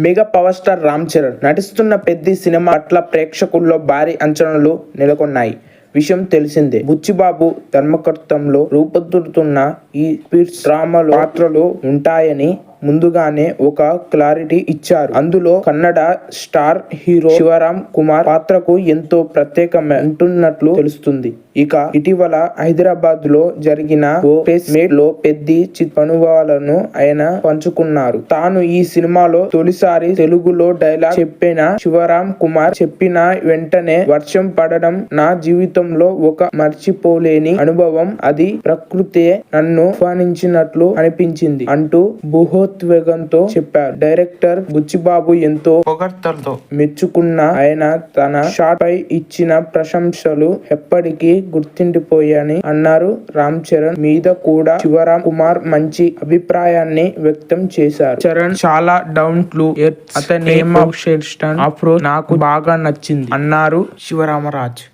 Mega power star Ram Charan నటిస్తున్న Peddi cinema పట్ల ప్రేక్షకుల్లో భారీ అంచనాలు నెలకొన్నాయి. విషయం తెలిసిందే. బుచ్చిబాబు దర్శకత్వంలో రూపొందుతున్న ఈ స్పీడ్స్ డ్రామాలో పాత్రలు ఉంటాయని ముందుగానే ఒక క్లారిటీ ఇచ్చారు. అందులో కన్నడ స్టార్ హీరో శివరామ్ కుమార్ పాత్రకు ఎంతో ప్రత్యేకమంటున్నట్లు తెలుస్తుంది. ఇక ఇటీవల హైదరాబాద్ లో జరిగిన ఓ ప్రెస్ మీట్ లో పెద్ది అనుభవాలను ఆయన పంచుకున్నారు. తాను ఈ సినిమాలో తొలిసారి తెలుగులో డైలాగ్ చెప్పిన శివరామ్ కుమార్ చెప్పిన వెంటనే వర్షం పడడం నా జీవితంలో ఒక మర్చిపోలేని అనుభవం. అది ప్రకృతే నన్ను ఆహ్వానించినట్లు అనిపించింది అంటూ బృహోద్వేగంతో చెప్పారు. డైరెక్టర్ బుచ్చిబాబు ఎంతో పొగడ్తలతో మెచ్చుకున్న ఆయన తన షాట్ పై ఇచ్చిన ప్రశంసలు ఎప్పటికీ గుర్తుండిపోయాయని అన్నారు. రామ్ చరణ్ మీద కూడా శివరామ్ కుమార్ మంచి అభిప్రాయాన్ని వ్యక్తం చేశారు. చరణ్ చాలా డౌన్ టు ఎర్త్, అతని అప్రోచ్ నాకు బాగా నచ్చింది అన్నారు శివరామరాజ్.